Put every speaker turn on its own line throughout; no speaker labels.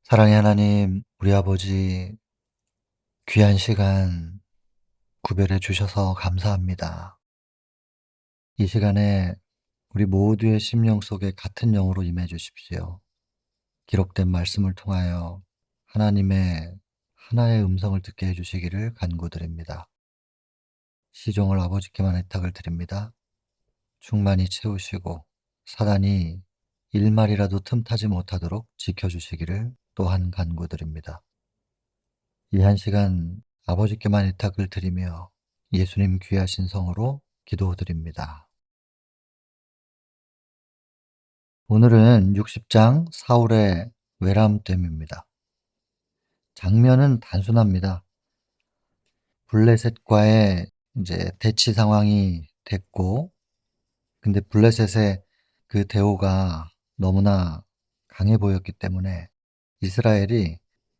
사랑의 하나님, 우리 아버지 귀한 시간 구별해 주셔서 감사합니다. 이 시간에 우리 모두의 심령 속에 같은 영으로 임해 주십시오. 기록된 말씀을 통하여 하나님의 하나의 음성을 듣게 해 주시기를 간구드립니다. 시종을 아버지께만 의탁을 드립니다. 충만히 채우시고 사단이 일말이라도 틈타지 못하도록 지켜주시기를 또한 간구드립니다. 이 한 시간 아버지께만 의탁을 드리며 예수님 귀하신 성으로 기도드립니다. 오늘은 60장 사울의 외람됨입니다. 장면은 단순합니다. 블레셋과의 이제 대치 상황이 됐고, 근데 블레셋의 그 대오가 너무나 강해 보였기 때문에 이스라엘이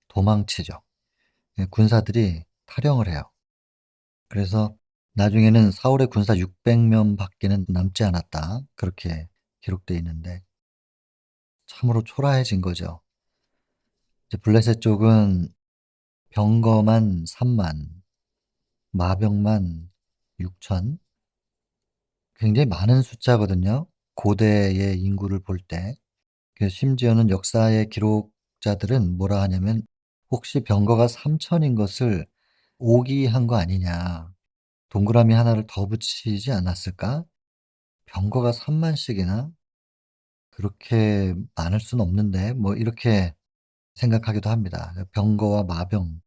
도망치죠. 군사들이 탈영을 해요. 그래서 나중에는 사울의 군사 600명 밖에는 남지 않았다. 그렇게 기록되어 있는데 참으로 초라해진 거죠. 이제 블레셋 쪽은 병거만 3만, 마병만 6천, 굉장히 많은 숫자거든요. 고대의 인구를 볼 때. 그래서 심지어는 역사의 기록자들은 뭐라 하냐면 혹시 병거가 3천인 것을 오기한 거 아니냐. 동그라미 하나를 더 붙이지 않았을까? 병거가 3만씩이나? 그렇게 많을 수는 없는데 뭐 이렇게 생각하기도 합니다. 병거와 마병,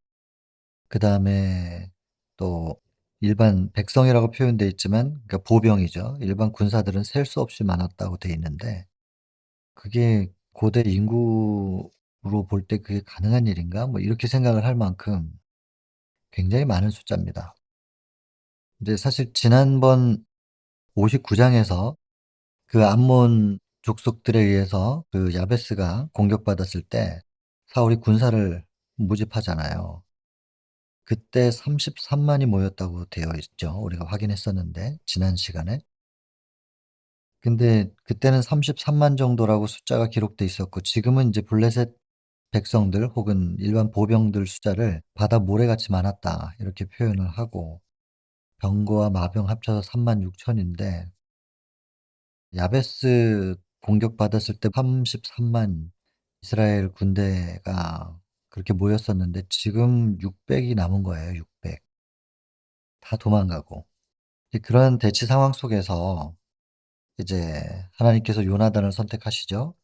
그다음에 또 일반 백성이라고 표현되어 있지만 그러니까 보병이죠. 일반 군사들은 셀 수 없이 많았다고 돼 있는데 그게 고대 인구로 볼 때 그게 가능한 일인가? 뭐 이렇게 생각을 할 만큼 굉장히 많은 숫자입니다. 근데 사실 지난번 59 장에서 그 암몬 족속들에 의해서 그 야베스가 공격받았을 때 사울이 군사를 모집하잖아요. 그때 33만이 모였다고 되어 있죠. 우리가 확인했었는데 지난 시간에. 근데 그때는 33만 정도라고 숫자가 기록돼 있었고 지금은 이제 블레셋 백성들 혹은 일반 보병들 숫자를 바다 모래같이 많았다 이렇게 표현을 하고 병거와 마병 합쳐서 3만 6천인데 야베스 공격받았을 때 33만 이스라엘 군대가 그렇게 모였었는데 지금 600이 남은 거예요, 600. 다 도망가고. 이제 그런 대치 상황 속에서 이제 하나님께서 요나단을 선택하시죠.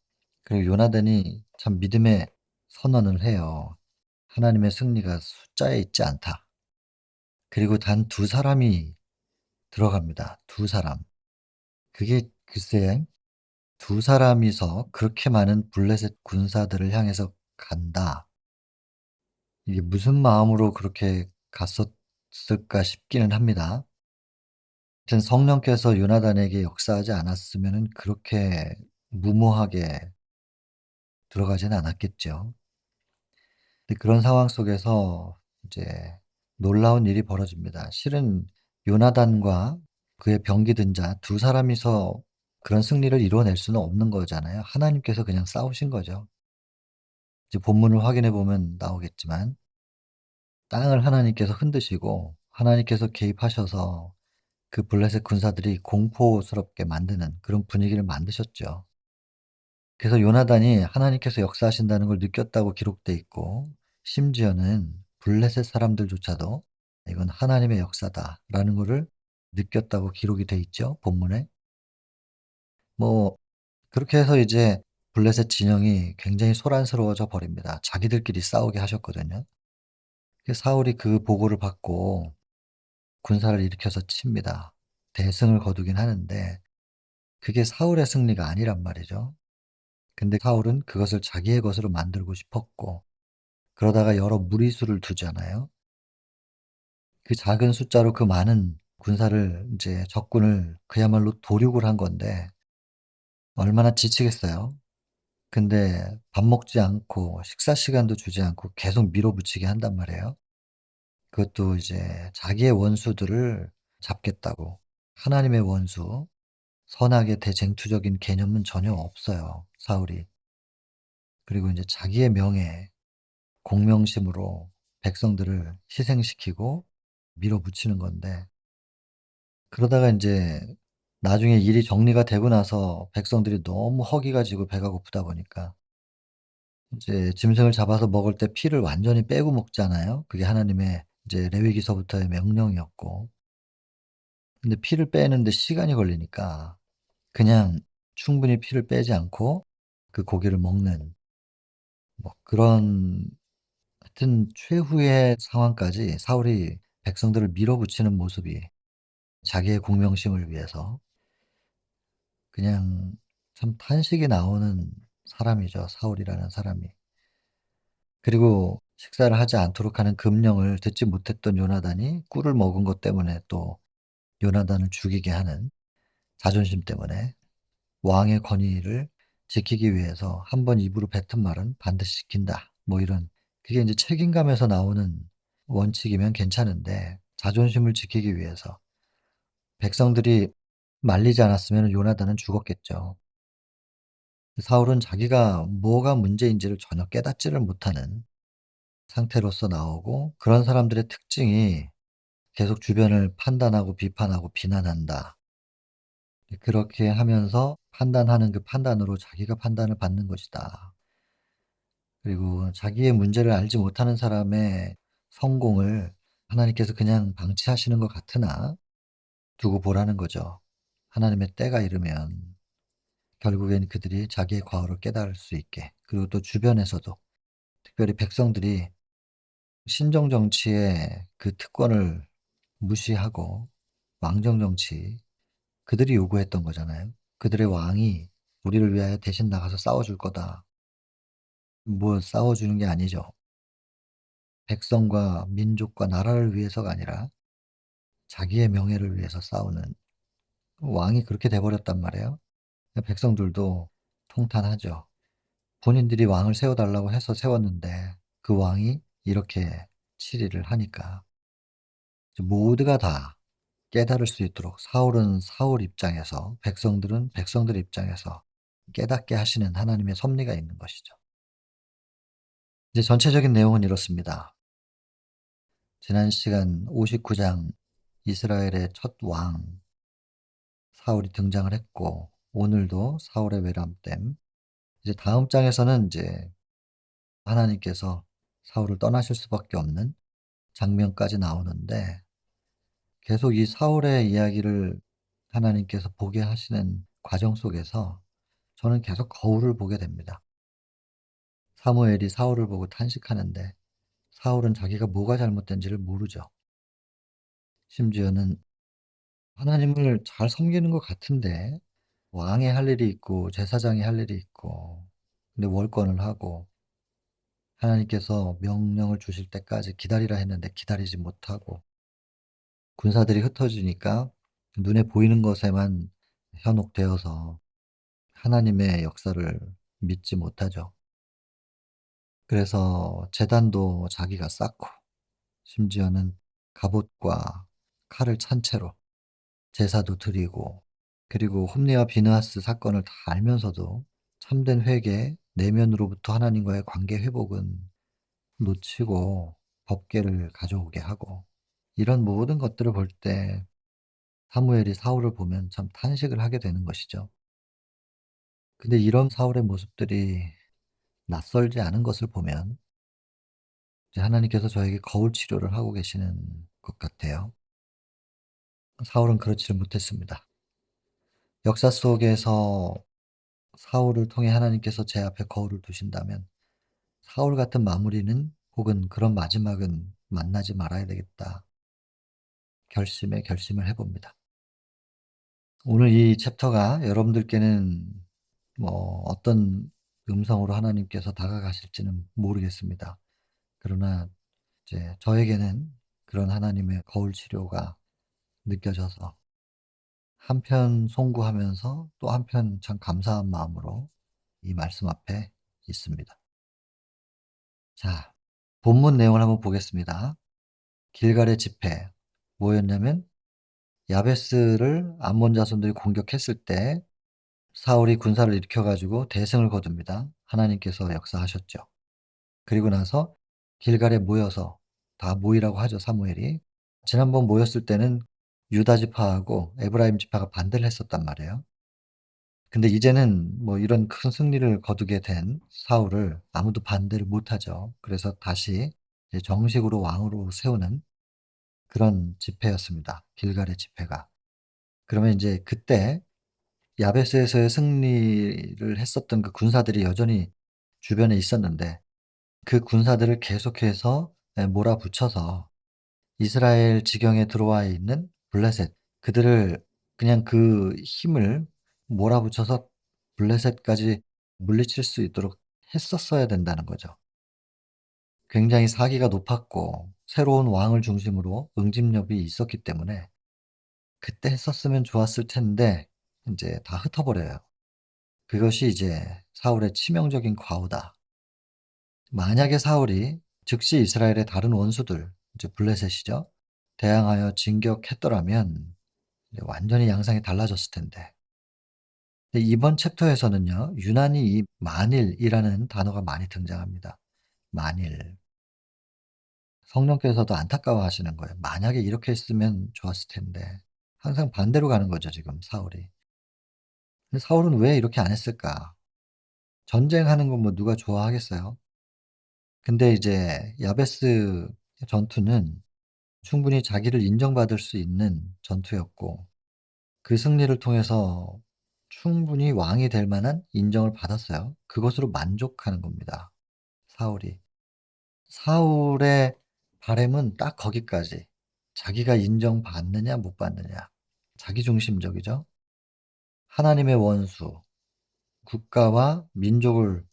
그리고 요나단이 참 믿음의 선언을 해요. 하나님의 승리가 숫자에 있지 않다. 그리고 단 두 사람이 들어갑니다. 두 사람. 그게 글쎄 두 사람이서 그렇게 많은 블레셋 군사들을 향해서 간다. 이게 무슨 마음으로 그렇게 갔었을까 싶기는 합니다. 하여튼 성령께서 요나단에게 역사하지 않았으면은 그렇게 무모하게 들어가지는 않았겠죠. 근데 그런 상황 속에서 이제 놀라운 일이 벌어집니다. 실은 요나단과 그의 병기 든 자 두 사람이서 그런 승리를 이뤄낼 수는 없는 거잖아요. 하나님께서 그냥 싸우신 거죠. 이제 본문을 확인해 보면 나오겠지만 땅을 하나님께서 흔드시고 하나님께서 개입하셔서 그 블레셋 군사들이 공포스럽게 만드는 그런 분위기를 만드셨죠. 그래서 요나단이 하나님께서 역사하신다는 걸 느꼈다고 기록돼 있고 심지어는 블레셋 사람들조차도 이건 하나님의 역사다라는 것을 느꼈다고 기록이 돼 있죠. 본문에. 뭐 그렇게 해서 이제 블레셋 진영이 굉장히 소란스러워져 버립니다. 자기들끼리 싸우게 하셨거든요. 사울이 그 보고를 받고 군사를 일으켜서 칩니다. 대승을 거두긴 하는데 그게 사울의 승리가 아니란 말이죠. 근데 사울은 그것을 자기의 것으로 만들고 싶었고 그러다가 여러 무리수를 두잖아요. 그 작은 숫자로 그 많은 군사를 이제 적군을 그야말로 도륙을 한 건데 얼마나 지치겠어요. 근데 밥 먹지 않고 식사 시간도 주지 않고 계속 밀어붙이게 한단 말이에요. 그것도 이제 자기의 원수들을 잡겠다고. 하나님의 원수, 선악의 대쟁투적인 개념은 전혀 없어요, 사울이. 그리고 인제 자기의 명예, 공명심으로 백성들을 희생시키고 밀어붙이는 건데, 그러다가 인제 나중에 일이 정리가 되고 나서 백성들이 너무 허기가 지고 배가 고프다 보니까 이제 짐승을 잡아서 먹을 때 피를 완전히 빼고 먹잖아요. 그게 하나님의 이제 레위기서부터의 명령이었고. 근데 피를 빼는데 시간이 걸리니까 그냥 충분히 피를 빼지 않고 그 고기를 먹는, 뭐 그런, 하여튼 최후의 상황까지 사울이 백성들을 밀어붙이는 모습이 자기의 공명심을 위해서, 그냥 참 탄식이 나오는 사람이죠, 사울이라는 사람이. 그리고 식사를 하지 않도록 하는 금령을 듣지 못했던 요나단이 꿀을 먹은 것 때문에 또 요나단을 죽이게 하는, 자존심 때문에 왕의 권위를 지키기 위해서 한 번 입으로 뱉은 말은 반드시 지킨다, 뭐 이런, 그게 인제 책임감에서 나오는 원칙이면 괜찮은데, 자존심을 지키기 위해서 백성들이 말리지 않았으면 요나단은 죽었겠죠. 사울은 자기가 뭐가 문제인지를 전혀 깨닫지를 못하는 상태로서 나오고, 그런 사람들의 특징이 계속 주변을 판단하고 비판하고 비난한다. 그렇게 하면서 판단하는 그 판단으로 자기가 판단을 받는 것이다. 그리고 자기의 문제를 알지 못하는 사람의 성공을 하나님께서 그냥 방치하시는 것 같으나 두고 보라는 거죠. 하나님의 때가 이르면 결국엔 그들이 자기의 과오를 깨달을 수 있게, 그리고 또 주변에서도, 특별히 백성들이 신정 정치의 그 특권을 무시하고 왕정 정치, 그들이 요구했던 거잖아요. 그들의 왕이 우리를 위하여 대신 나가서 싸워 줄 거다. 뭐 싸워 주는 게 아니죠. 백성과 민족과 나라를 위해서가 아니라 자기의 명예를 위해서 싸우는 왕이 그렇게 돼 버렸단 말이에요. 백성들도 통탄하죠. 본인들이 왕을 세워 달라고 해서 세웠는데 그 왕이 이렇게 치리를 하니까. 모두가 다 깨달을 수 있도록 사울은 사울 입장에서, 백성들은 백성들 입장에서 깨닫게 하시는 하나님의 섭리가 있는 것이죠. 이제 전체적인 내용은 이렇습니다. 지난 시간 59장 이스라엘의 첫 왕 사울이 등장을 했고, 오늘도 사울의 외람됨. 이제 다음 장에서는 이제 하나님께서 사울을 떠나실 수밖에 없는 장면까지 나오는데, 계속 이 사울의 이야기를 하나님께서 보게 하시는 과정 속에서 저는 계속 거울을 보게 됩니다. 사무엘이 사울을 보고 탄식하는데 사울은 자기가 뭐가 잘못된지를 모르죠. 심지어는 하나님을 잘 섬기는 것 같은데 왕이 할 일이 있고 제사장이 할 일이 있고, 근데 월권을 하고 하나님께서 명령을 주실 때까지 기다리라 했는데 기다리지 못하고, 군사들이 흩어지니까 눈에 보이는 것에만 현혹되어서 하나님의 역사를 믿지 못하죠. 그래서 제단도 자기가 쌓고, 심지어는 갑옷과 칼을 찬 채로 제사도 드리고, 그리고 홈리와 비느하스 사건을 다 알면서도 참된 회개, 내면으로부터 하나님과의 관계 회복은 놓치고 법궤를 가져오게 하고, 이런 모든 것들을 볼 때 사무엘이 사울을 보면 참 탄식을 하게 되는 것이죠. 근데 이런 사울의 모습들이 낯설지 않은 것을 보면 이제 하나님께서 저에게 거울 치료를 하고 계시는 것 같아요. 사울은 그렇지를 못했습니다. 역사 속에서 사울을 통해 하나님께서 제 앞에 거울을 두신다면 사울 같은 마무리는, 혹은 그런 마지막은 만나지 말아야 되겠다 결심에 결심을 해 봅니다. 오늘 이 챕터가 여러분들께는 뭐 어떤 음성으로 하나님께서 다가가실지는 모르겠습니다. 그러나 이제 저에게는 그런 하나님의 거울 치료가 느껴져서 한편 송구하면서 또 한편 참 감사한 마음으로 이 말씀 앞에 있습니다. 자, 본문 내용을 한번 보겠습니다. 길갈의 집회, 뭐였냐면 야베스를 암몬 자손들이 공격했을 때 사울이 군사를 일으켜 가지고 대승을 거둡니다. 하나님께서 역사하셨죠. 그리고 나서 길갈에 모여서 다 모이라고 하죠, 사무엘이. 지난번 모였을 때는 유다 지파하고 에브라임 지파가 반대를 했었단 말이에요. 근데 이제는 뭐 이런 큰 승리를 거두게 된 사울을 아무도 반대를 못 하죠. 그래서 다시 이제 정식으로 왕으로 세우는 그런 집회였습니다, 길갈의 집회가. 그러면 인제 그때 야베스에서의 승리를 했었던 그 군사들이 여전히 주변에 있었는데 그 군사들을 계속해서 몰아붙여서 이스라엘 지경에 들어와 있는 블레셋, 그들을 그냥 그 힘을 몰아붙여서 블레셋까지 물리칠 수 있도록 했었어야 된다는 거죠. 굉장히 사기가 높았고 새로운 왕을 중심으로 응집력이 있었기 때문에 그때 했었으면 좋았을 텐데 인제 다 흩어버려요. 그것이 이제 사울의 치명적인 과오다. 만약에 사울이 즉시 이스라엘의 다른 원수들, 이제 블레셋이죠, 대항하여 진격했더라면 이제 완전히 양상이 달라졌을 텐데. 근데 이번 챕터에서는요, 유난히 이 만일이라는 단어가 많이 등장합니다. 만일. 성령께서도 안타까워하시는 거예요. 만약에 이렇게 했으면 좋았을 텐데. 항상 반대로 가는 거죠, 지금 사울이. 근데 사울은 왜 이렇게 안 했을까? 전쟁하는 건 뭐 누가 좋아하겠어요? 근데 이제 야베스 전투는 충분히 자기를 인정받을 수 있는 전투였고 그 승리를 통해서 충분히 왕이 될 만한 인정을 받았어요. 그것으로 만족하는 겁니다, 사울이. 사울의 바람은 딱 거기까지. 자기가 인정받느냐 못 받느냐. 자기중심적이죠. 하나님의 원수, 국가와 민족을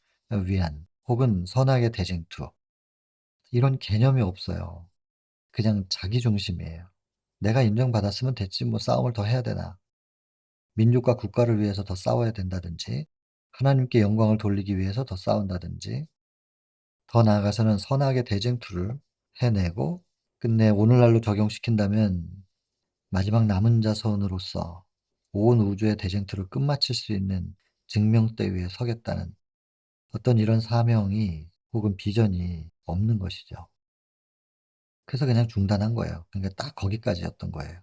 위한 혹은 선악의 대쟁투, 이런 개념이 없어요. 그냥 자기중심이에요. 내가 인정받았으면 됐지 뭐 싸움을 더 해야 되나. 민족과 국가를 위해서 더 싸워야 된다든지 하나님께 영광을 돌리기 위해서 더 싸운다든지 더 나아가서는 선악의 대쟁투를 해내고 끝내 오늘날로 적용시킨다면 마지막 남은 자손으로서 온 우주의 대쟁투를 끝마칠 수 있는 증명대 위에 서겠다는 어떤 이런 사명이 혹은 비전이 없는 것이죠. 그래서 그냥 중단한 거예요. 그러니까 딱 거기까지였던 거예요.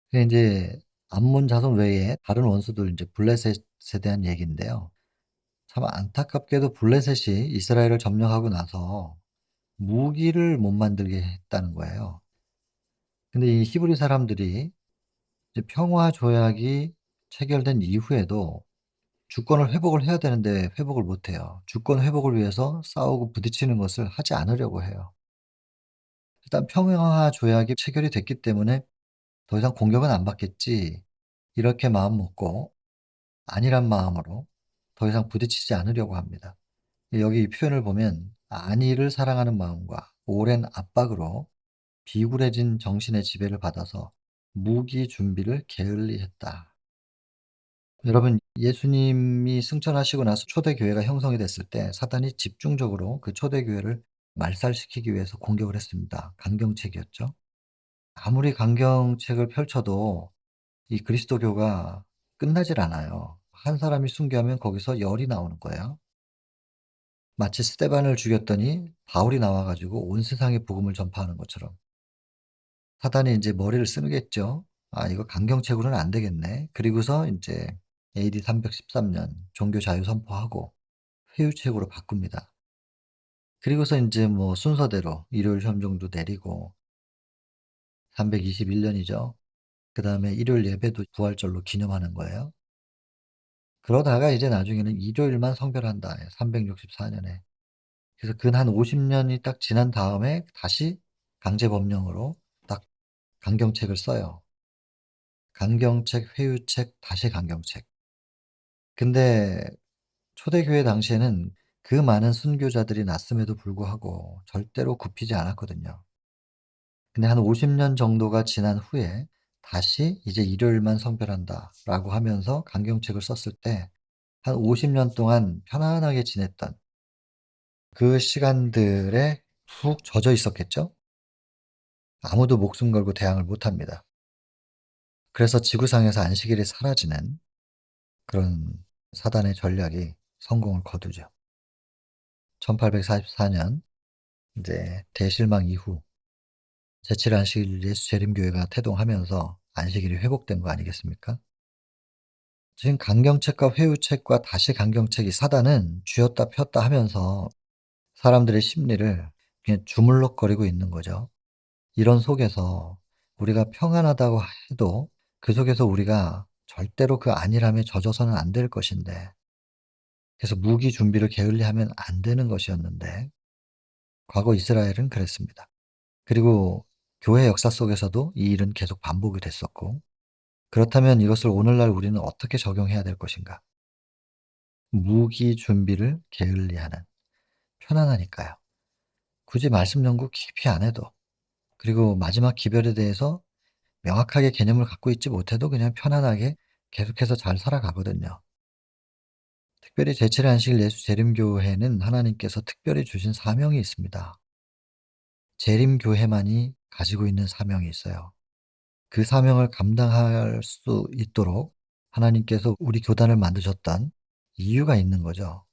그게 인제 암몬 자손 외에 다른 원수들 인제 블레셋에 대한 얘기인데요. 참 안타깝게도 블레셋이 이스라엘을 점령하고 나서 무기를 못 만들게 했다는 거예요. 근데 이 히브리 사람들이 이제 평화 조약이 체결된 이후에도 주권을 회복을 해야 되는데 회복을 못 해요. 주권 회복을 위해서 싸우고 부딪히는 것을 하지 않으려고 해요. 일단 평화 조약이 체결이 됐기 때문에 '더 이상 공격은 안 받겠지.' 이렇게 마음 먹고 아니란 마음으로 더 이상 부딪히지 않으려고 합니다. 여기 이 표현을 보면 안위를 사랑하는 마음과 오랜 압박으로 비굴해진 정신의 지배를 받아서 무기 준비를 게을리했다. 여러분, 예수님이 승천하시고 나서 초대교회가 형성이 됐을 때 사단이 집중적으로 그 초대교회를 말살시키기 위해서 공격을 했습니다. 강경책이었죠. 아무리 강경책을 펼쳐도 이 그리스도교가 끝나질 않아요. 한 사람이 순교하면 거기서 열이 나오는 거예요. 마치 스데반을 죽였더니 바울이 나와 가지고 온 세상에 복음을 전파하는 것처럼. 사단이 인제 머리를 쓰겠죠. '아 이거 강경책으로는 안 되겠네.' 그리고서 인제 AD 313년 종교 자유 선포하고 회유책으로 바꿉니다. 그리고서 인제 뭐 순서대로 일요일 현종도 내리고 321 년이죠. 그다음에 일요일 예배도 부활절로 기념하는 거예요. 그러다가 이제 나중에는 일요일만 성별한다. 364 년에. 그래서 근 한 50 년이 딱 지난 다음에 다시 강제 법령으로 딱 강경책을 써요. 강경책, 회유책, 다시 강경책. 근데 초대교회 당시에는 그 많은 순교자들이 났음에도 불구하고 절대로 굽히지 않았거든요. 근데 한 50년 정도가 지난 후에 다시 이제 "일요일만 성별한다."라고 하면서 강경책을 썼을 때 한 50년 동안 편안하게 지냈던 그 시간들에 푹 젖어 있었겠죠? 아무도 목숨 걸고 대항을 못 합니다. 그래서 지구상에서 안식일이 사라지는 그런 사단의 전략이 성공을 거두죠. 1844년 인제 대실망 이후 제7일 안식일 예수 재림교회가 태동하면서 안식일이 회복된 거 아니겠습니까? 지금 강경책과 회유책과 다시 강경책이 사단은 쥐었다 폈다 하면서 사람들의 심리를 그냥 주물럭거리고 있는 거죠. 이런 속에서 우리가 평안하다고 해도 그 속에서 우리가 절대로 그 안일함에 젖어서는 안 될 것인데, 그래서 무기 준비를 게을리하면 안 되는 것이었는데 과거 이스라엘은 그랬습니다. 그리고 교회 역사 속에서도 이 일은 계속 반복이 됐었고, 그렇다면 이것을 오늘날 우리는 어떻게 적용해야 될 것인가? 무기 준비를 게을리하는, 편안하니까요. 굳이 말씀 연구 깊이 안 해도, 그리고 마지막 기별에 대해서 명확하게 개념을 갖고 있지 못해도 그냥 편안하게 계속해서 잘 살아가거든요. 특별히 제7일 안식일 예수 재림교회는 하나님께서 특별히 주신 사명이 있습니다. 재림교회만이 가지고 있는 사명이 있어요. 그 사명을 감당할 수 있도록 하나님께서 우리 교단을 만드셨던 이유가 있는 거죠.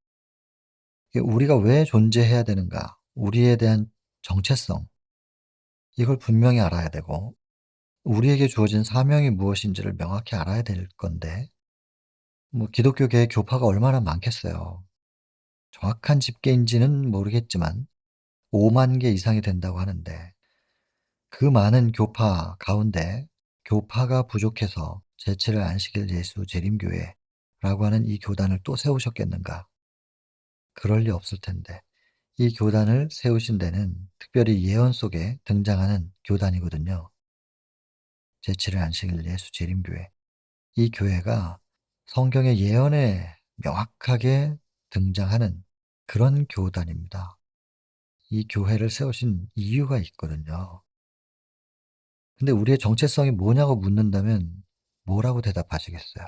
우리가 왜 존재해야 되는가? 우리에 대한 정체성, 이걸 분명히 알아야 되고, 우리에게 주어진 사명이 무엇인지를 명확히 알아야 될 건데, 뭐 기독교계의 교파가 얼마나 많겠어요. 정확한 집계인지는 모르겠지만 5만 개 이상이 된다고 하는데, 그 많은 교파 가운데 교파가 부족해서 제7일 안식일 예수 재림교회라고 하는 이 교단을 또 세우셨겠는가? 그럴 리 없을 텐데. 이 교단을 세우신 데는 특별히 예언 속에 등장하는 교단이거든요. 제7일 안식일 예수 재림교회. 이 교회가 성경의 예언에 명확하게 등장하는 그런 교단입니다. 이 교회를 세우신 이유가 있거든요. 근데 우리의 정체성이 뭐냐고 묻는다면 뭐라고 대답하시겠어요?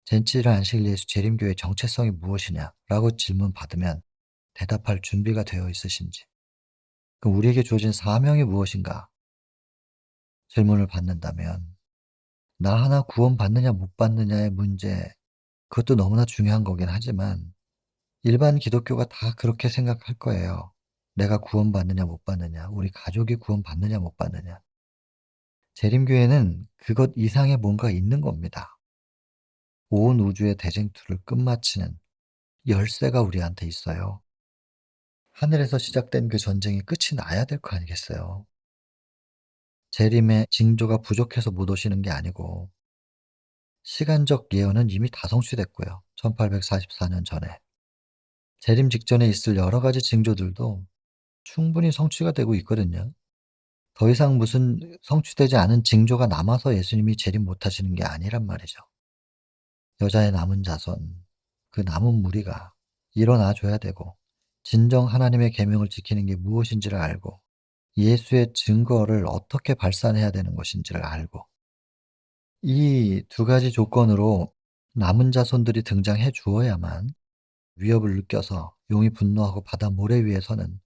제7일 안식일 예수 재림교회의 정체성이 무엇이냐라고 질문받으면 대답할 준비가 되어 있으신지, 그럼 우리에게 주어진 사명이 무엇인가 질문을 받는다면, 나 하나 구원받느냐 못 받느냐의 문제, 그것도 너무나 중요한 거긴 하지만 일반 기독교가 다 그렇게 생각할 거예요. 내가 구원받느냐 못 받느냐, 우리 가족이 구원받느냐 못 받느냐. 재림교회는 그것 이상의 뭔가 있는 겁니다. 온 우주의 대쟁투를 끝마치는 열쇠가 우리한테 있어요. 하늘에서 시작된 그 전쟁이 끝이 나야 될 거 아니겠어요. 재림의 징조가 부족해서 못 오시는 게 아니고, 시간적 예언은 이미 다 성취됐고요. 1844년 전에. 재림 직전에 있을 여러 가지 징조들도 충분히 성취가 되고 있거든요. 더 이상 무슨 성취되지 않은 징조가 남아서 예수님이 재림 못 하시는 게 아니란 말이죠. 여자의 남은 자손, 그 남은 무리가 일어나 줘야 되고, 진정 하나님의 계명을 지키는 게 무엇인지를 알고, 예수의 증거를 어떻게 발산해야 되는 것인지를 알고, 이 두 가지 조건으로 남은 자손들이 등장해 주어야만 위협을 느껴서 용이 분노하고 바다 모래 위에 서는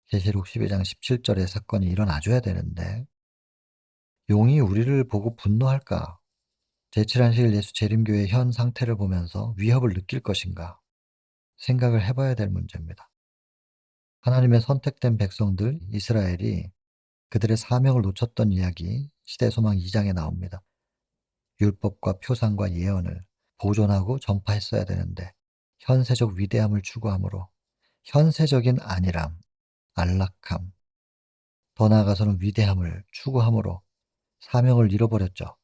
계시록 12장 17절의 사건이 일어나 줘야 되는데, 용이 우리를 보고 분노할까? 제7안식일 예수 재림교의 현 상태를 보면서 위협을 느낄 것인가? 생각을 해 봐야 될 문제입니다. 하나님의 선택된 백성들 이스라엘이 그들의 사명을 놓쳤던 이야기 시대소망 2장에 나옵니다. 율법과 표상과 예언을 보존하고 전파했어야 되는데 현세적 위대함을 추구함으로 현세적인 안일함, 안락함, 더 나아가서는 위대함을 추구함으로 사명을 잃어버렸죠.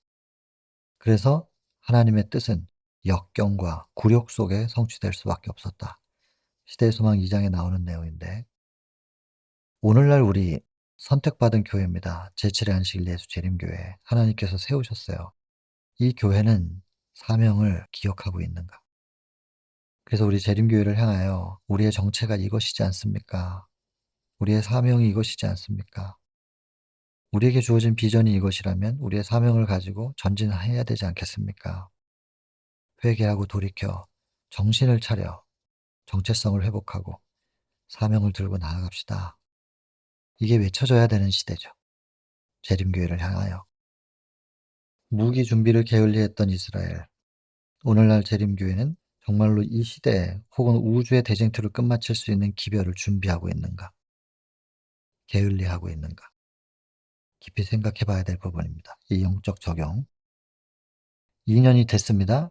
그래서 하나님의 뜻은 역경과 굴욕 속에 성취될 수밖에 없었다. 시대소망 2장에 나오는 내용인데, 오늘날 우리 선택받은 교회입니다. 제7의 안식일 예수 재림교회 하나님께서 세우셨어요. 이 교회는 사명을 기억하고 있는가? 그래서 우리 재림교회를 향하여 우리의 정체가 이것이지 않습니까? 우리의 사명이 이것이지 않습니까? 우리에게 주어진 비전이 이것이라면 우리의 사명을 가지고 전진해야 되지 않겠습니까? 회개하고 돌이켜 정신을 차려 정체성을 회복하고 사명을 들고 나아갑시다. 이게 외쳐져야 되는 시대죠. 재림교회를 향하여. 무기 준비를 게을리했던 이스라엘. 오늘날 재림교회는 정말로 이 시대 혹은 우주의 대쟁투를 끝마칠 수 있는 기별을 준비하고 있는가? 게을리하고 있는가? 깊이 생각해 봐야 될 부분입니다. 이 영적 적용. 2 년이 됐습니다.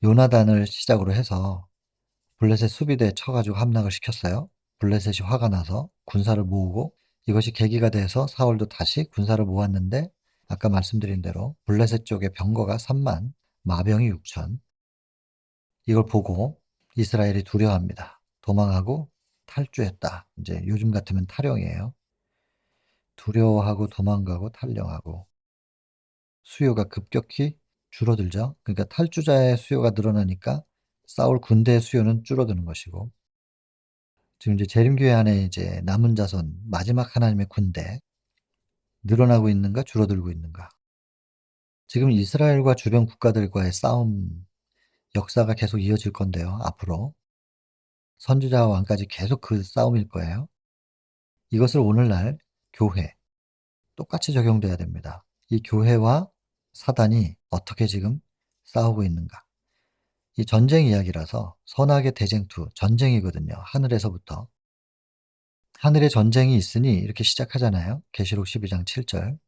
요나단을 시작으로 해서 블레셋 수비대에 쳐 가지고 함락을 시켰어요. 블레셋이 화가 나서 군사를 모으고 이것이 계기가 돼서 사울도 다시 군사를 모았는데 아까 말씀드린 대로 블레셋 쪽에 병거가 30,000, 마병이 6,000. 이걸 보고 이스라엘이 두려워합니다. 도망하고 탈주했다. 이제 요즘 같으면 탈영이에요. 두려워하고 도망가고 탈영하고 수요가 급격히 줄어들죠. 그러니까 탈주자의 수요가 늘어나니까 사울 군대의 수요는 줄어드는 것이고 지금 이제 재림교회 안에 이제 남은 자손 마지막 하나님의 군대 늘어나고 있는가 줄어들고 있는가. 지금 이스라엘과 주변 국가들과의 싸움 역사가 계속 이어질 건데요. 앞으로 선지자와 왕까지 계속 그 싸움일 거예요. 이것을 오늘날 교회 똑같이 적용돼야 됩니다. 이 교회와 사단이 어떻게 지금 싸우고 있는가. 이 전쟁 이야기라서 선악의 대쟁투 전쟁이거든요. 하늘에서부터. 하늘에 전쟁이 있으니 이렇게 시작하잖아요. 계시록 12장 7절.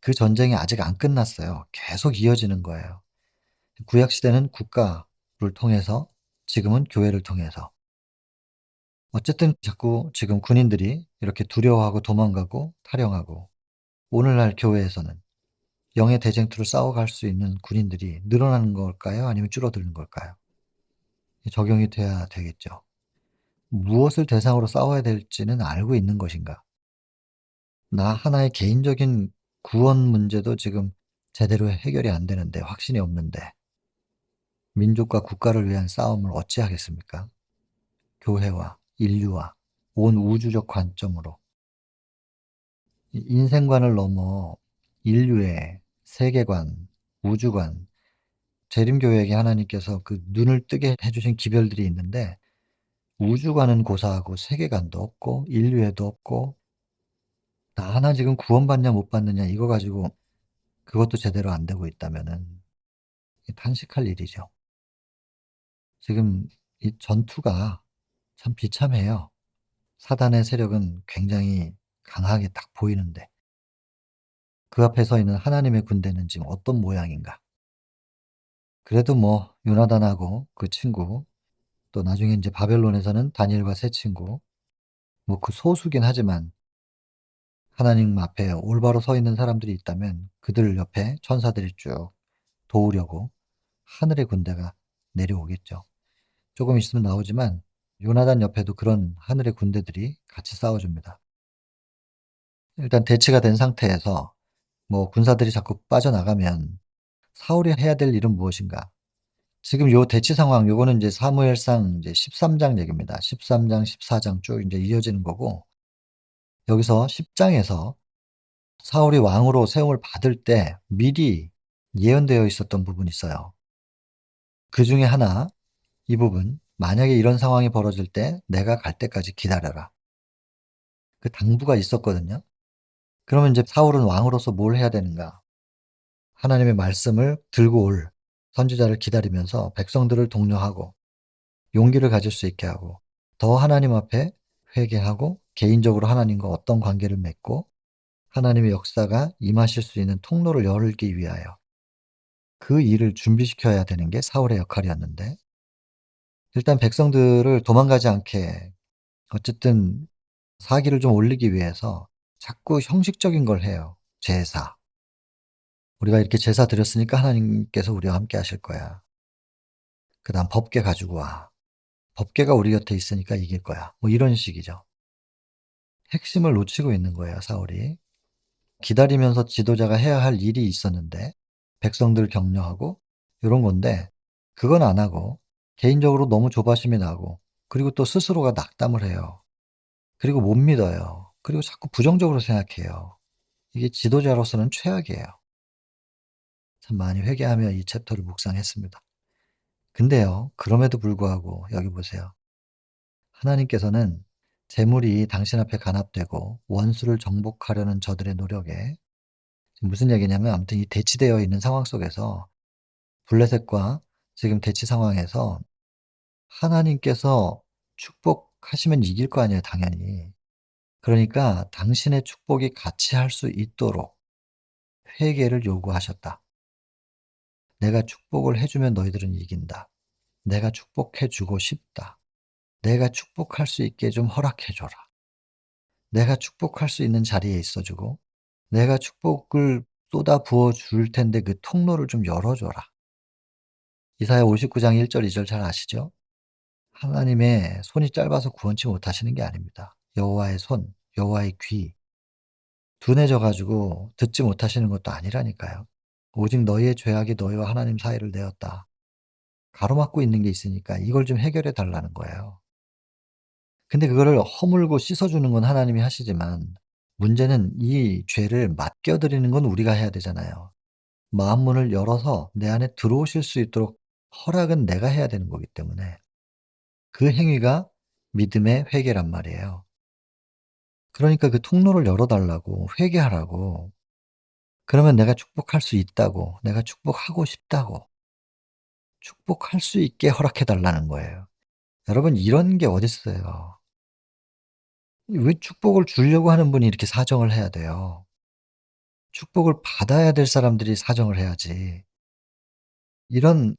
그 전쟁이 아직 안 끝났어요. 계속 이어지는 거예요. 구약 시대는 국가를 통해서 지금은 교회를 통해서 어쨌든 자꾸 지금 군인들이 이렇게 두려워하고 도망가고 탈영하고 오늘날 교회에서는 영의 대쟁투를 싸워갈 수 있는 군인들이 늘어나는 걸까요? 아니면 줄어드는 걸까요? 적용이 돼야 되겠죠. 무엇을 대상으로 싸워야 될지는 알고 있는 것인가? 나 하나의 개인적인 구원 문제도 지금 제대로 해결이 안 되는데 확신이 없는데 민족과 국가를 위한 싸움을 어찌하겠습니까? 교회와 인류와 온 우주적 관점으로 인생관을 넘어 인류의 세계관, 우주관, 재림교회에게 하나님께서 그 눈을 뜨게 해주신 기별들이 있는데 우주관은 고사하고 세계관도 없고 인류애도 없고 나 하나 지금 구원받냐 못 받느냐 이거 가지고 그것도 제대로 안 되고 있다면은 탄식할 일이죠. 지금 이 전투가 참 비참해요. 사단의 세력은 굉장히 강하게 딱 보이는데 그 앞에 서 있는 하나님의 군대는 지금 어떤 모양인가. 그래도 뭐 요나단하고 그 친구 또 나중에 이제 바벨론에서는 다니엘과 세 친구 뭐 그 소수긴 하지만 하나님 앞에 올바로 서 있는 사람들이 있다면 그들 옆에 천사들이 쭉 도우려고 하늘의 군대가 내려오겠죠. 조금 있으면 나오지만 요나단 옆에도 그런 하늘의 군대들이 같이 싸워줍니다. 일단 대치가 된 상태에서 뭐 군사들이 자꾸 빠져나가면 사울이 해야 될 일은 무엇인가? 지금 요 대치 상황 요거는 이제 사무엘상 이제 13장 얘기입니다. 13장, 14장 쭉 이제 이어지는 거고 여기서 10장에서 사울이 왕으로 세움을 받을 때 미리 예언되어 있었던 부분이 있어요. 그중에 하나 이 부분 만약에 이런 상황이 벌어질 때 내가 갈 때까지 기다려라. 그 당부가 있었거든요. 그러면 이제 사울은 왕으로서 뭘 해야 되는가? 하나님의 말씀을 들고 올 선지자를 기다리면서 백성들을 독려하고 용기를 가질 수 있게 하고 더 하나님 앞에 회개하고 개인적으로 하나님과 어떤 관계를 맺고 하나님의 역사가 임하실 수 있는 통로를 열기 위하여 그 일을 준비시켜야 되는 게 사울의 역할이었는데 일단 백성들을 도망가지 않게 어쨌든 사기를 좀 올리기 위해서 자꾸 형식적인 걸 해요. 제사. 우리가 이렇게 제사 드렸으니까 하나님께서 우리와 함께 하실 거야. 그다음 법궤 가지고 와. 법궤가 우리 곁에 있으니까 이길 거야. 뭐 이런 식이죠. 핵심을 놓치고 있는 거예요, 사울이. 기다리면서 지도자가 해야 할 일이 있었는데 백성들 격려하고 요런 건데 그건 안 하고 개인적으로 너무 조바심이 나고 그리고 또 스스로가 낙담을 해요. 그리고 못 믿어요. 그리고 자꾸 부정적으로 생각해요. 이게 지도자로서는 최악이에요. 참 많이 회개하며 이 챕터를 묵상했습니다. 근데요, 그럼에도 불구하고 여기 보세요. 하나님께서는 재물이 당신 앞에 간합되고 원수를 정복하려는 저들의 노력에 무슨 얘기냐면 아무튼 이 대치되어 있는 상황 속에서 블레셋과 지금 대치 상황에서 하나님께서 축복하시면 이길 거 아니에요 당연히. 그러니까 당신의 축복이 같이 할 수 있도록 회개를 요구하셨다. 내가 축복을 해 주면 너희들은 이긴다. 내가 축복해 주고 싶다. 내가 축복할 수 있게 좀 허락해 줘라. 내가 축복할 수 있는 자리에 있어 주고 내가 축복을 쏟아 부어 줄 텐데 그 통로를 좀 열어 줘라. 이사야 59장 1절 2절 잘 아시죠? 하나님의 손이 짧아서 구원치 못하시는 게 아닙니다. 여호와의 손, 여호와의 귀 둔해져 가지고 듣지 못하시는 것도 아니라니까요. 오직 너희의 죄악이 너희와 하나님 사이를 내었다. 가로막고 있는 게 있으니까 이걸 좀 해결해 달라는 거예요. 근데 그거를 허물고 씻어 주는 건 하나님이 하시지만 문제는 이 죄를 맡겨 드리는 건 우리가 해야 되잖아요. 마음 문을 열어서 내 안에 들어오실 수 있도록 허락은 내가 해야 되는 거기 때문에 그 행위가 믿음의 회개란 말이에요. 그러니까 그 통로를 열어 달라고 회개하라고 그러면 내가 축복할 수 있다고 내가 축복하고 싶다고 축복할 수 있게 허락해 달라는 거예요. 여러분 이런 게 어딨어요. 왜 축복을 주려고 하는 분이 이렇게 사정을 해야 돼요. 축복을 받아야 될 사람들이 사정을 해야지. 이런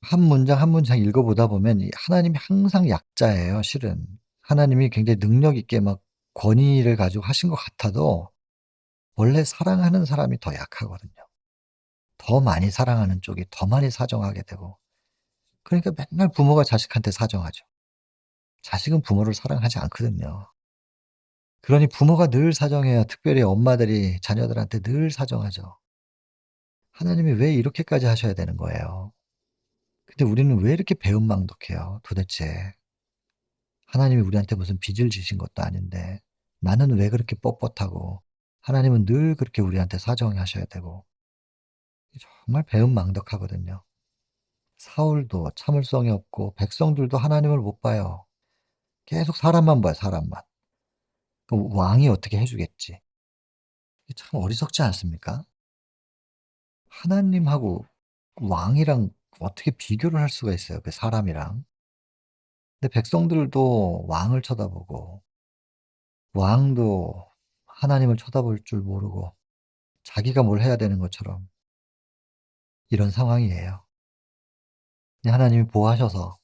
한 문장 한 문장 읽어 보다 보면 이 하나님이 항상 약자예요 실은. 하나님이 굉장히 능력 있게 막 권위를 가지고 하신 것 같아도 원래 사랑하는 사람이 더 약하거든요. 더 많이 사랑하는 쪽이 더 많이 사정하게 되고 그러니까 맨날 부모가 자식한테 사정하죠. 자식은 부모를 사랑하지 않거든요. 그러니 부모가 늘 사정해야 특별히 엄마들이 자녀들한테 늘 사정하죠. 하나님이 왜 이렇게까지 하셔야 되는 거예요. 근데 우리는 왜 이렇게 배은망덕해요 도대체. 하나님이 우리한테 무슨 빚을 지신 것도 아닌데 나는 왜 그렇게 뻣뻣하고 하나님은 늘 그렇게 우리한테 사정하셔야 되고 정말 배은망덕하거든요. 사울도 참을성이 없고 백성들도 하나님을 못 봐요. 계속 사람만 봐요 사람만. 그럼 왕이 어떻게 해 주겠지. 참 어리석지 않습니까? 하나님하고 왕이랑 어떻게 비교를 할 수가 있어요 그 사람이랑. 근데 백성들도 왕을 쳐다보고 왕도 하나님을 쳐다볼 줄 모르고 자기가 뭘 해야 되는 것처럼 이런 상황이에요. 근데 하나님이 보호하셔서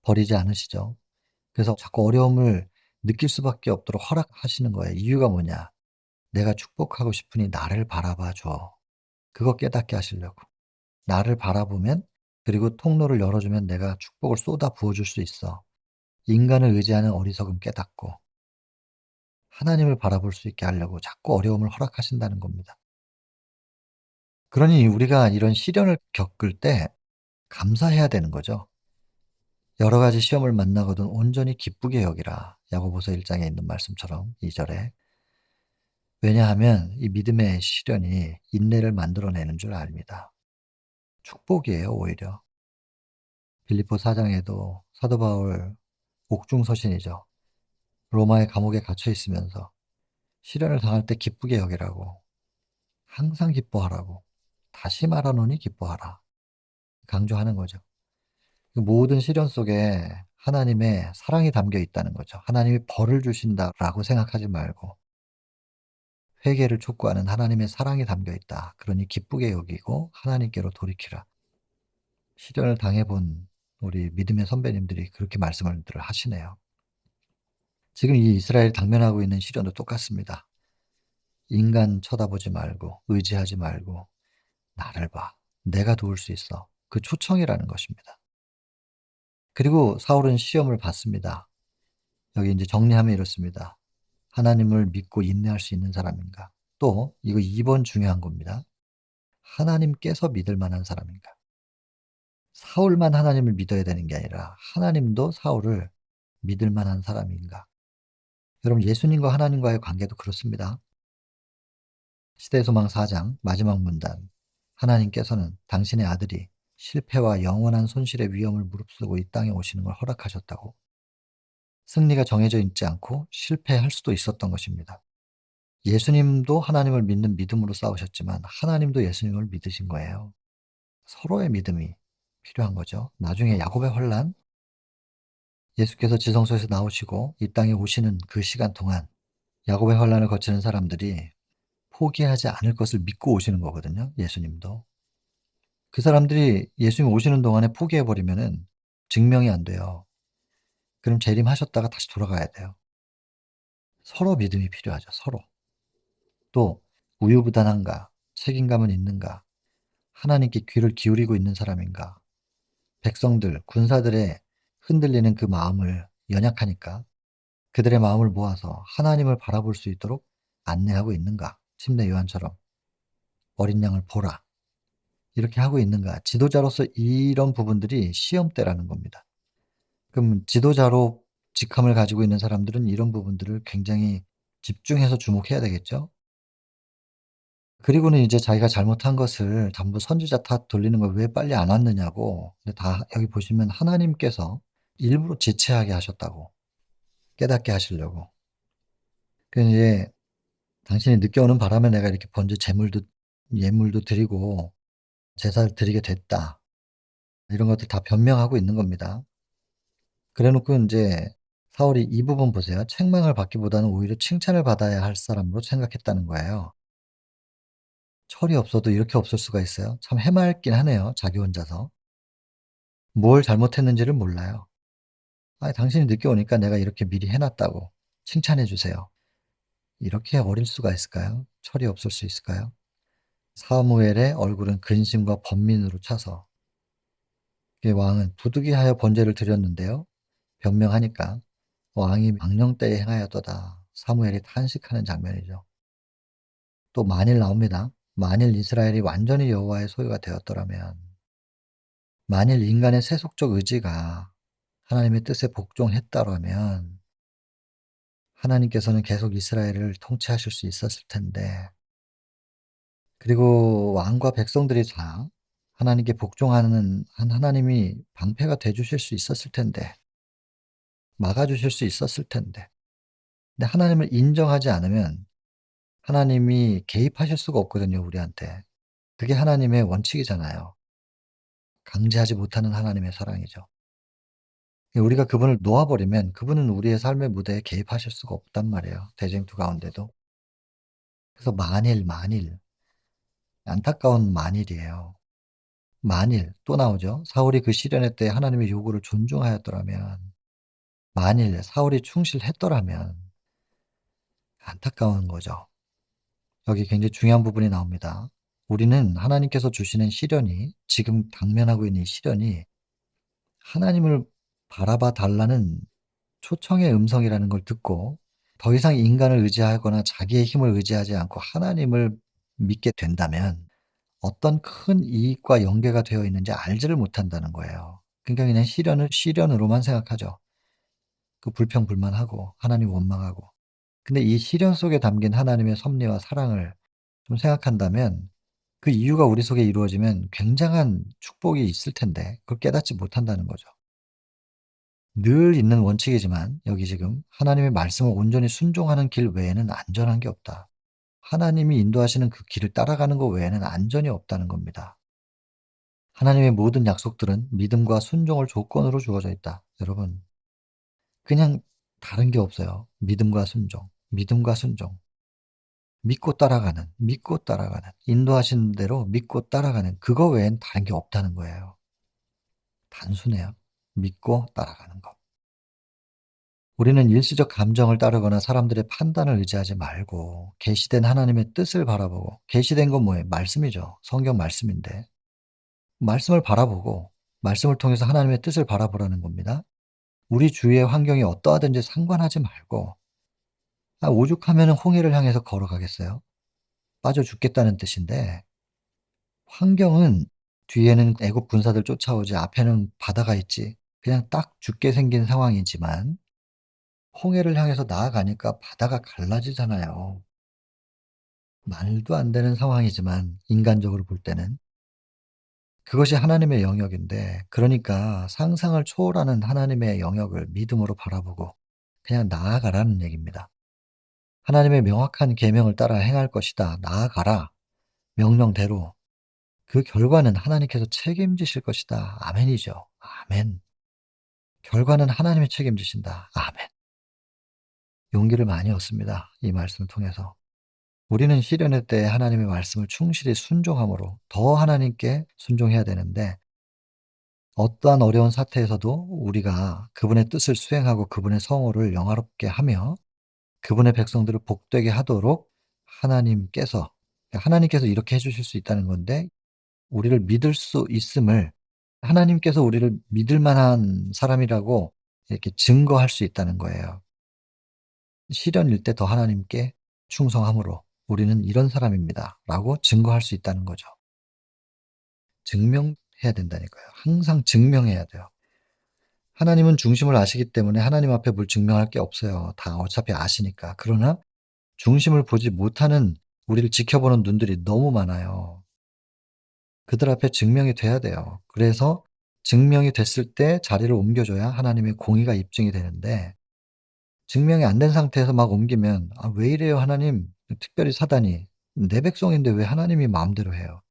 버리지 않으시죠. 그래서 자꾸 어려움을 느낄 수밖에 없도록 허락하시는 거예요. 이유가 뭐냐? 내가 축복하고 싶으니 나를 바라봐 줘. 그거 깨닫게 하시려고. 나를 바라보면 그리고 통로를 열어주면 내가 축복을 쏟아 부어줄 수 있어. 인간을 의지하는 어리석음 깨닫고 하나님을 바라볼 수 있게 하려고 자꾸 어려움을 허락하신다는 겁니다. 그러니 우리가 이런 시련을 겪을 때 감사해야 되는 거죠. 여러 가지 시험을 만나거든 온전히 기쁘게 여기라. 야고보서 1 장에 있는 말씀처럼 2 절에. 왜냐하면 이 믿음의 시련이 인내를 만들어내는 줄 압니다. 축복이에요 오히려. 빌립보 4 장에도 사도 바울 옥중 서신이죠. 로마의 감옥에 갇혀 있으면서 시련을 당할 때 기쁘게 여기라고 항상 기뻐하라고 다시 말하노니 기뻐하라 강조하는 거죠. 그 모든 시련 속에 하나님의 사랑이 담겨 있다는 거죠. 하나님이 벌을 주신다라고 생각하지 말고 회개를 촉구하는 하나님의 사랑이 담겨 있다. 그러니 기쁘게 여기고 하나님께로 돌이키라. 시련을 당해본 우리 믿음의 선배님들이 그렇게 말씀을 늘 하시네요. 지금 이 이스라엘이 당면하고 있는 시련도 똑같습니다. 인간 쳐다보지 말고 의지하지 말고 나를 봐. 내가 도울 수 있어. 그 초청이라는 것입니다. 그리고 사울은 시험을 받습니다. 여기 이제 정리하면 이렇습니다. 하나님을 믿고 인내할 수 있는 사람인가? 또 이거 2번 중요한 겁니다. 하나님께서 믿을 만한 사람인가? 사울만 하나님을 믿어야 되는 게 아니라 하나님도 사울을 믿을 만한 사람인가? 여러분 예수님과 하나님과의 관계도 그렇습니다. 시대의 소망 4장 마지막 문단. 하나님께서는 당신의 아들이 실패와 영원한 손실의 위험을 무릅쓰고 이 땅에 오시는 걸 허락하셨다고. 승리가 정해져 있지 않고 실패할 수도 있었던 것입니다. 예수님도 하나님을 믿는 믿음으로 싸우셨지만 하나님도 예수님을 믿으신 거예요. 서로의 믿음이 필요한 거죠. 나중에 야곱의 혼란, 예수께서 지성소에서 나오시고 이 땅에 오시는 그 시간 동안 야곱의 환난을 거치는 사람들이 포기하지 않을 것을 믿고 오시는 거거든요, 예수님도. 그 사람들이 예수님 오시는 동안에 포기해 버리면은 증명이 안 돼요. 그럼 재림하셨다가 다시 돌아가야 돼요. 서로 믿음이 필요하죠, 서로. 또 우유부단한가? 책임감은 있는가? 하나님께 귀를 기울이고 있는 사람인가? 백성들, 군사들의 흔들리는 그 마음을 연약하니까 그들의 마음을 모아서 하나님을 바라볼 수 있도록 안내하고 있는가? 침례 요한처럼 어린 양을 보라. 이렇게 하고 있는가? 지도자로서 이런 부분들이 시험대라는 겁니다. 그럼 지도자로 직함을 가지고 있는 사람들은 이런 부분들을 굉장히 집중해서 주목해야 되겠죠? 그리고는 이제 자기가 잘못한 것을 전부 선지자 탓 돌리는 거 "왜 빨리 안 왔느냐."고. 근데 다 여기 보시면 하나님께서 일부러 지체하게 하셨다고. 깨닫게 하시려고. 그 이제 "당신이 늦게 오는 바람에 내가 이렇게 번제 제물도 예물도 드리고 제사를 드리게 됐다." 이런 것들 다 변명하고 있는 겁니다. 그래 놓고 인제 사울이 이 부분 보세요. 책망을 받기보다는 오히려 칭찬을 받아야 할 사람으로 생각했다는 거예요. 철이 없어도 이렇게 없을 수가 있어요? 참 해맑긴 하네요, 자기 혼자서. 뭘 잘못했는지를 몰라요. "아 당신이 늦게 오니까 내가 이렇게 미리 해 놨다고 칭찬해 주세요." 이렇게 어릴 수가 있을까요? 철이 없을 수 있을까요? 사무엘의 얼굴은 근심과 번민으로 차서 이 왕은 부득이하여 번제를 드렸는데요. 변명하니까 "왕이 망령 때에 행하였도다." 사무엘이 탄식하는 장면이죠. 또 만일 나옵니다. 만일 이스라엘이 완전히 여호와의 소유가 되었더라면, 만일 인간의 세속적 의지가 하나님의 뜻에 복종했더라면 하나님께서는 계속 이스라엘을 통치하실 수 있었을 텐데, 그리고 왕과 백성들이 다 하나님께 복종하는 한 하나님이 방패가 돼 주실 수 있었을 텐데, 막아 주실 수 있었을 텐데. 근데 하나님을 인정하지 않으면 하나님이 개입하실 수가 없거든요, 우리한테. 그게 하나님의 원칙이잖아요. 강제하지 못하는 하나님의 사랑이죠. 우리가 그분을 놓아 버리면 그분은 우리의 삶의 무대에 개입하실 수가 없단 말이에요, 대쟁투 가운데도. 그래서 만일 안타까운 만일이에요. 만일 또 나오죠. 사울이 그 시련의 때 하나님의 요구를 존중하였더라면, 만일 사울이 충실했더라면. 안타까운 거죠. 여기 굉장히 중요한 부분이 나옵니다. 우리는 하나님께서 주시는 시련이, 지금 당면하고 있는 이 시련이 하나님을 바라봐 달라는 초청의 음성이라는 걸 듣고 더 이상 인간을 의지하거나 자기의 힘을 의지하지 않고 하나님을 믿게 된다면 어떤 큰 이익과 연계가 되어 있는지 알지를 못한다는 거예요. 그러니까 그냥 시련을 시련으로만 생각하죠. 그 불평불만하고 하나님 원망하고. 근데 이 시련 속에 담긴 하나님의 섭리와 사랑을 좀 생각한다면, 그 이유가 우리 속에 이루어지면 굉장한 축복이 있을 텐데 그걸 깨닫지 못한다는 거죠. 늘 있는 원칙이지만 여기 지금 하나님의 말씀을 온전히 순종하는 길 외에는 안전한 게 없다. 하나님이 인도하시는 그 길을 따라가는 것 외에는 안전이 없다는 겁니다. 하나님의 모든 약속들은 믿음과 순종을 조건으로 주어져 있다. 여러분, 그냥 다른 게 없어요. 믿음과 순종, 믿음과 순종. 믿고 따라가는, 인도하시는 대로 믿고 따라가는, 그거 외엔 다른 게 없다는 거예요. 단순해요. 믿고 따라가는 것. 우리는 일시적 감정을 따르거나 사람들의 판단을 의지하지 말고 계시된 하나님의 뜻을 바라보고, 계시된 건 뭐예요? 말씀이죠. 성경 말씀인데 말씀을 바라보고 말씀을 통해서 하나님의 뜻을 바라보라는 겁니다. 우리 주위의 환경이 어떠하든지 상관하지 말고, 오죽하면 홍해를 향해서 걸어가겠어요? 빠져 죽겠다는 뜻인데, 환경은 뒤에는 애국 군사들 쫓아오지 앞에는 바다가 있지, 그냥 딱 죽게 생긴 상황이지만 홍해를 향해서 나아가니까 바다가 갈라지잖아요. 말도 안 되는 상황이지만 인간적으로 볼 때는 그것이 하나님의 영역인데, 그러니까 상상을 초월하는 하나님의 영역을 믿음으로 바라보고 그냥 나아가라는 얘기입니다. 하나님의 명확한 계명을 따라 행할 것이다. 나아가라. 명령대로. 그 결과는 하나님께서 책임지실 것이다. 아멘이죠. 아멘. 결과는 하나님이 책임지신다. 아멘. 용기를 많이 얻습니다, 이 말씀을 통해서. 우리는 시련의 때에 하나님의 말씀을 충실히 순종함으로 더 하나님께 순종해야 되는데, 어떠한 어려운 사태에서도 우리가 그분의 뜻을 수행하고 그분의 성호를 영화롭게 하며 그분의 백성들을 복되게 하도록 하나님께서 이렇게 해 주실 수 있다는 건데, 우리를 믿을 수 있음을, 하나님께서 우리를 믿을 만한 사람이라고 이렇게 증거할 수 있다는 거예요. 시련일 때 더 하나님께 충성함으로 '우리는 이런 사람입니다.'라고 증거할 수 있다는 거죠. 증명해야 된다니까요. 항상 증명해야 돼요. 하나님은 중심을 아시기 때문에 하나님 앞에 뭘 증명할 게 없어요. 다 어차피 아시니까. 그러나 중심을 보지 못하는, 우리를 지켜보는 눈들이 너무 많아요. 그들 앞에 증명이 돼야 돼요. 그래서 증명이 됐을 때 자리를 옮겨줘야 하나님의 공의가 입증이 되는데, 증명이 안 된 상태에서 막 옮기면 '아 왜 이래요 하나님.' 특별히 사단이 '내 백성인데 왜 하나님이 마음대로 해요?'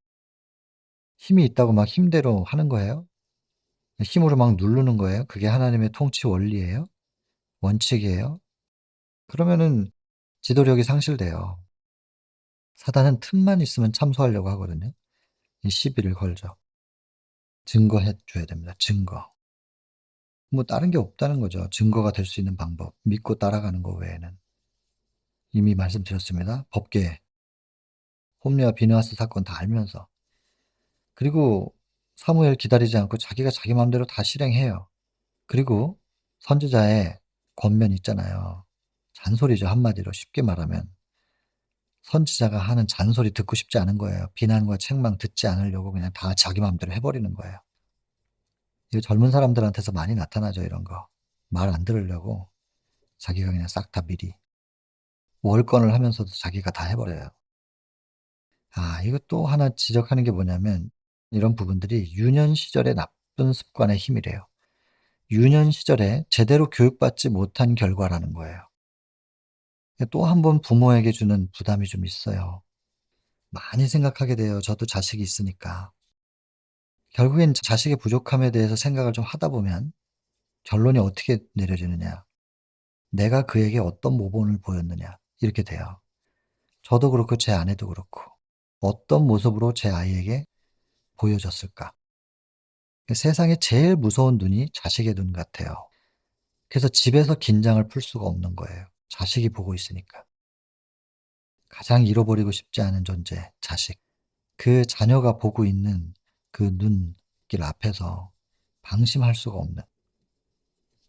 힘이 있다고 막 힘대로 하는 거예요? 힘으로 막 누르는 거예요? 그게 하나님의 통치 원리예요? 원칙이에요? 그러면은 지도력이 상실돼요. 사단은 틈만 있으면 참소하려고 하거든요. 이 시비를 걸죠. 증거해 줘야 됩니다, 증거. 뭐 다른 게 없다는 거죠. 증거가 될 수 있는 방법. 믿고 따라가는 거 외에는. 이미 말씀드렸습니다. 법계, 홈리와 비느하스 사건 다 알면서. 그리고 사무엘 기다리지 않고 자기가 자기 마음대로 다 실행해요. 그리고 선지자의 권면 있잖아요. 잔소리죠, 한마디로 쉽게 말하면. 선지자가 하는 잔소리 듣고 싶지 않은 거예요. 비난과 책망 듣지 않으려고 그냥 다 자기 마음대로 해 버리는 거예요. 이거 젊은 사람들한테서 많이 나타나죠, 이런 거. 말 안 들으려고 자기가 그냥 싹 다 미리 월권을 하면서도 자기가 다 해 버려요. 이거 또 하나 지적하는 게 뭐냐면, 이런 부분들이 유년 시절의 나쁜 습관의 힘이래요. 유년 시절에 제대로 교육받지 못한 결과라는 거예요. 또 한 번 부모에게 주는 부담이 좀 있어요. 많이 생각하게 돼요, 저도 자식이 있으니까. 결국엔 자식의 부족함에 대해서 생각을 좀 하다 보면 결론이 어떻게 내려지느냐. '내가 그에게 어떤 모범을 보였느냐.' 이렇게 돼요. 저도 그렇고 제 아내도 그렇고. 어떤 모습으로 제 아이에게 보여졌을까. 세상에 제일 무서운 눈이 자식의 눈 같아요. 그래서 집에서 긴장을 풀 수가 없는 거예요, 자식이 보고 있으니까. 가장 잃어버리고 싶지 않은 존재, 자식. 그 자녀가 보고 있는 그 눈길 앞에서 방심할 수가 없는,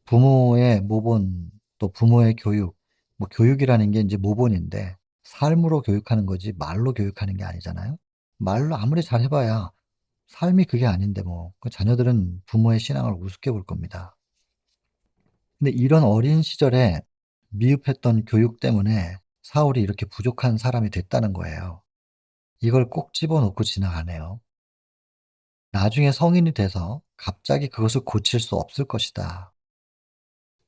부모의 모본, 또 부모의 교육, 뭐 교육이라는 게 인제 모본인데 삶으로 교육하는 거지 말로 교육하는 게 아니잖아요. 말로 아무리 잘해 봐야 삶이 그게 아닌데 뭐. 그 자녀들은 부모의 신앙을 우습게 볼 겁니다. 근데 이런 어린 시절에 미흡했던 교육 때문에 사울이 이렇게 부족한 사람이 됐다는 거예요. 이걸 꼭 집어넣고 지나가네요. 나중에 성인이 돼서 갑자기 그것을 고칠 수 없을 것이다.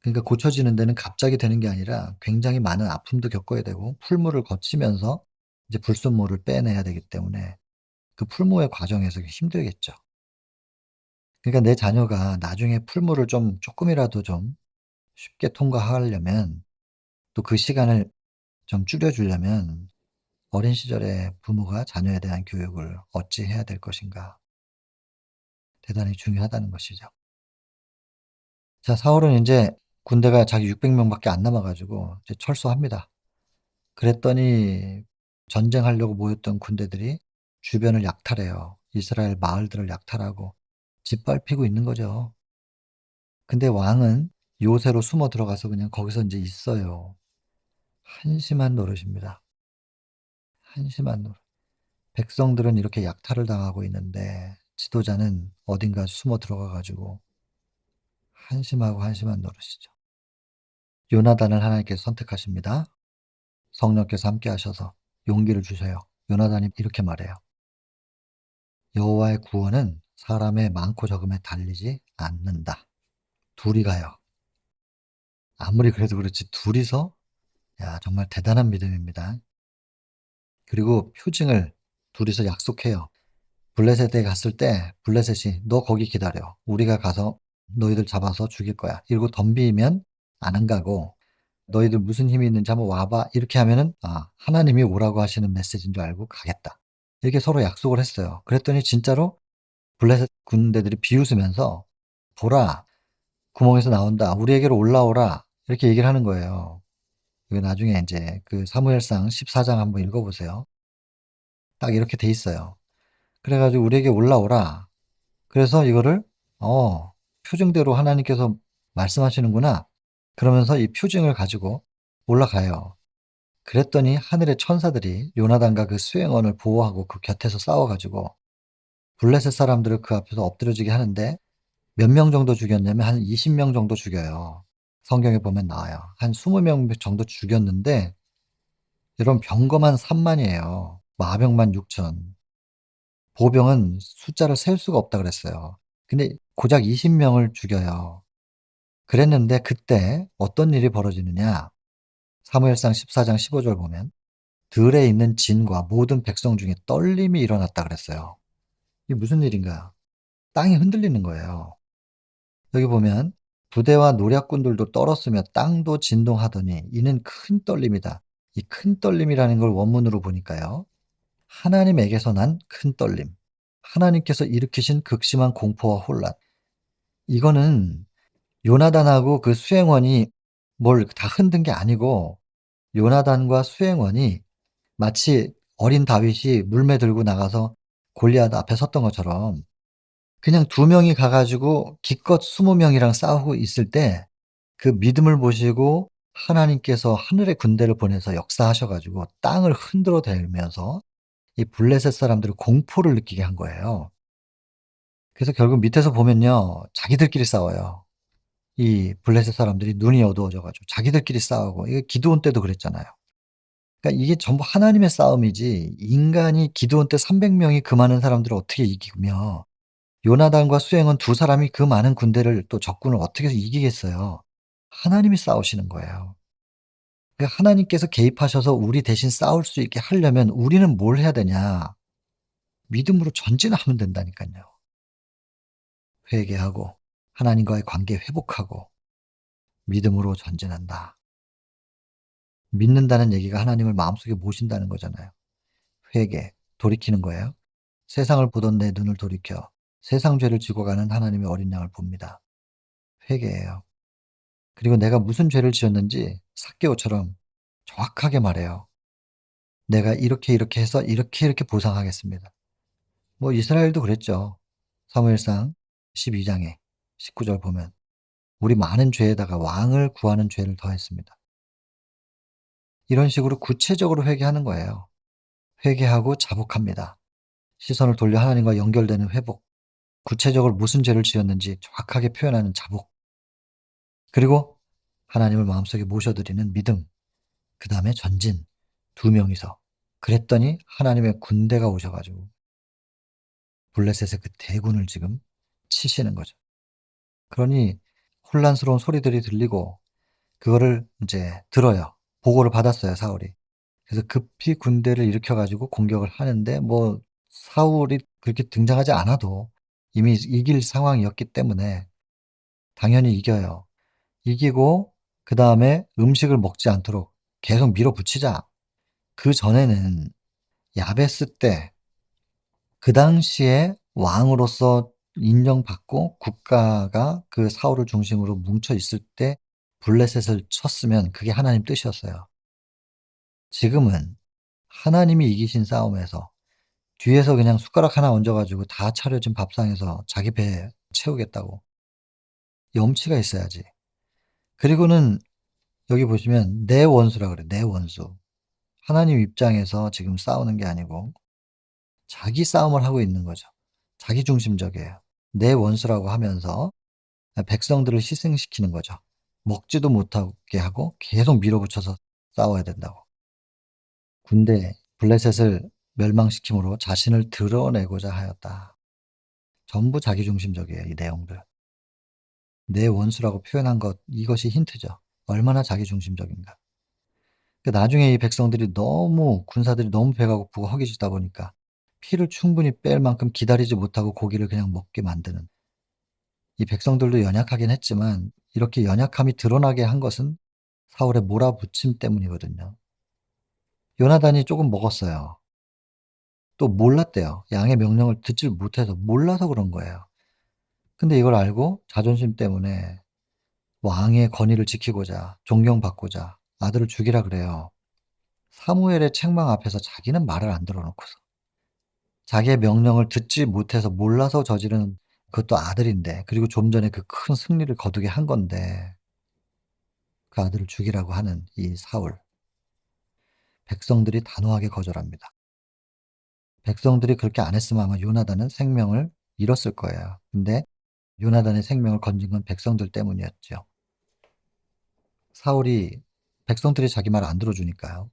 그러니까 고쳐지는 데는 갑자기 되는 게 아니라 굉장히 많은 아픔도 겪어야 되고 풀무를 거치면서 이제 불순물을 빼내야 되기 때문에 그 풀무의 과정에서 힘들겠죠. 그러니까 내 자녀가 나중에 풀무를 좀 쪼끔이라도 좀 쉽게 통과하려면, 또 그 시간을 좀 줄여 주려면 어린 시절에 부모가 자녀에 대한 교육을 어찌해야 될 것인가, 대단히 중요하다는 것이죠. 자, 사울은 인제 군대가 자기 600 명밖에 안 남아 가지고 이제 철수합니다. 그랬더니 전쟁하려고 모였던 군대들이 주변을 약탈해요. 이스라엘 마을들을 약탈하고 짓밟히고 있는 거죠. 근데 왕은 요새로 숨어 들어가서 그냥 거기서 인제 있어요. 한심한 노릇입니다. 한심한 노릇. 백성들은 이렇게 약탈을 당하고 있는데 지도자는 어딘가 숨어 들어가 가지고, 한심하고 한심한 노릇이죠. 요나단을 하나님께서 선택하십니다. 성령께서 함께 하셔서 용기를 주셔요. 요나단이 이렇게 말해요. 여호와의 구원은 사람의 많고 적음에 달리지 않는다. 둘이 가요. 아무리 그래도 그렇지 둘이서, 야 정말 대단한 믿음입니다. 그리고 표징을 둘이서 약속해요. 블레셋에 갔을 때 블레셋이 "너 거기 기다려. 우리가 가서 너희들 잡아서 죽일 거야. 이러고 덤비면 안 가고 너희들 무슨 힘이 있는지 한번 와봐. 이렇게 하면은 하나님이 오라고 하시는 메시지인 줄 알고 가겠다. 이렇게 서로 약속을 했어요. 그랬더니 진짜로 블레셋 군대들이 비웃으면서 보라, 구멍에서 나온다. 우리에게로 올라오라. 이렇게 얘기를 하는 거예요. 이거 나중에 이제 그 사무엘상 14장 한번 읽어보세요. 딱 이렇게 돼 있어요. 그래가지고 우리에게 올라오라. 그래서 이거를 표징대로 하나님께서 말씀하시는구나. 그러면서 이 표징을 가지고 올라가요. 그랬더니 하늘의 천사들이 요나단과 그 수행원을 보호하고 그 곁에서 싸워가지고 블레셋 사람들을 그 앞에서 엎드려지게 하는데 몇 명 정도 죽였냐면 한 20명 정도 죽여요. 성경에 보면 나와요. 한 20명 정도 죽였는데 여러분 병거만 3만이에요. 마병만 6천. 보병은 숫자를 셀 수가 없다 그랬어요. 근데 고작 20명을 죽여요. 그랬는데 그때 어떤 일이 벌어지느냐. 사무엘상 14장 15절 보면 들에 있는 진과 모든 백성 중에 떨림이 일어났다 그랬어요. 이게 무슨 일인가? 땅이 흔들리는 거예요. 여기 보면 부대와 노략군들도 떨었으며 땅도 진동하더니 이는 큰 떨림이다. 이 큰 떨림이라는 걸 원문으로 보니까요. 하나님에게서 난 큰 떨림. 하나님께서 일으키신 극심한 공포와 혼란. 이거는 요나단하고 그 수행원이 뭘 다 흔든 게 아니고 요나단과 수행원이 마치 어린 다윗이 물매 들고 나가서 골리앗 앞에 섰던 것처럼 그냥 두 명이 가 가지고 기껏 20명이랑 싸우고 있을 때 그 믿음을 보시고 하나님께서 하늘의 군대를 보내서 역사하셔 가지고 땅을 흔들어 대면서 이 블레셋 사람들이 공포를 느끼게 한 거예요. 그래서 결국 밑에서 보면요. 자기들끼리 싸워요. 이 블레셋 사람들이 눈이 어두워져 가지고 자기들끼리 싸우고 이게 기드온 때도 그랬잖아요. 그러니까 이게 전부 하나님의 싸움이지 인간이 기드온 때 300 명이 그 많은 사람들을 어떻게 이기며 요나단과 수행은 두 사람이 그 많은 군대를 또 적군을 어떻게 해서 이기겠어요. 하나님이 싸우시는 거예요. 그러니까 하나님께서 개입하셔서 우리 대신 싸울 수 있게 하려면 우리는 뭘 해야 되냐. 믿음으로 전진하면 된다니까요. 회개하고 하나님과의 관계 회복하고 믿음으로 전진한다. 믿는다는 얘기가 하나님을 마음속에 모신다는 거잖아요. 회개, 돌이키는 거예요. 세상을 보던 내 눈을 돌이켜 세상 죄를 지고 가는 하나님의 어린 양을 봅니다. 회개예요. 그리고 내가 무슨 죄를 지었는지 삭개오처럼 정확하게 말해요. 내가 이렇게 이렇게 해서 이렇게 이렇게 보상하겠습니다. 뭐 이스라엘도 그랬죠. 사무엘상 12장에 19절 보면 우리 많은 죄에다가 왕을 구하는 죄를 더했습니다. 이런 식으로 구체적으로 회개하는 거예요. 회개하고 자복합니다. 시선을 돌려 하나님과 연결되는 회복. 구체적으로 무슨 죄를 지었는지 정확하게 표현하는 자복. 그리고 하나님을 마음속에 모셔드리는 믿음. 그 다음에 전진. 두 명이서. 그랬더니 하나님의 군대가 오셔가지고 블레셋의 그 대군을 지금 치시는 거죠. 그러니 혼란스러운 소리들이 들리고 그거를 이제 들어요. 보고를 받았어요, 사울이. 그래서 급히 군대를 일으켜 가지고 공격을 하는데 뭐 사울이 그렇게 등장하지 않아도 이미 이길 상황이었기 때문에 당연히 이겨요. 이기고 그다음에 음식을 먹지 않도록 계속 밀어붙이자. 그전에는 야베스 때 그 당시에 왕으로서 인정받고 국가가 그 사울을 중심으로 뭉쳐 있을 때 블레셋을 쳤으면 그게 하나님 뜻이었어요. 지금은 하나님이 이기신 싸움에서 뒤에서 그냥 숟가락 하나 얹어 가지고 다 차려진 밥상에서 자기 배 채우겠다고. 염치가 있어야지. 그리고는 여기 보시면 내 원수라 그래. 내 원수. 하나님 입장에서 지금 싸우는 게 아니고 자기 싸움을 하고 있는 거죠. 자기 중심적이에요. 내 원수라고 하면서 백성들을 희생시키는 거죠. 먹지도 못하게 하고 계속 밀어붙여서 싸워야 된다고. 군대 블레셋을 멸망시킴으로 자신을 드러내고자 하였다. 전부 자기중심적이에요, 이 내용들. 내 원수라고 표현한 것, 이것이 힌트죠. 얼마나 자기중심적인가. 나중에 이 백성들이 너무, 군사들이 너무 배가 고프고 허기지다 보니까 피를 충분히 뺄 만큼 기다리지 못하고 고기를 그냥 먹게 만드는 이 백성들도 연약하긴 했지만 이렇게 연약함이 드러나게 한 것은 사울의 몰아붙임 때문이거든요. 요나단이 쪼금 먹었어요. 또 몰랐대요. 양의 명령을 듣질 못해서 몰라서 그런 거예요. 근데 이걸 알고 자존심 때문에 왕의 권위를 지키고자 존경받고자 아들을 죽이라 그래요. 사무엘의 책망 앞에서 자기는 말을 안 들어 놓고서 자기의 명령을 듣지 못해서 몰라서 저지른, 그것도 아들인데, 그리고 좀 전에 그 큰 승리를 거두게 한 건데 그 아들을 죽이라고 하는 이 사울. 백성들이 단호하게 거절합니다. 백성들이 그렇게 안 했으면 아마 요나단은 생명을 잃었을 거예요. 근데 요나단의 생명을 건진 건 백성들 때문이었죠. 사울이, 백성들이 자기 말 안 들어주니까요.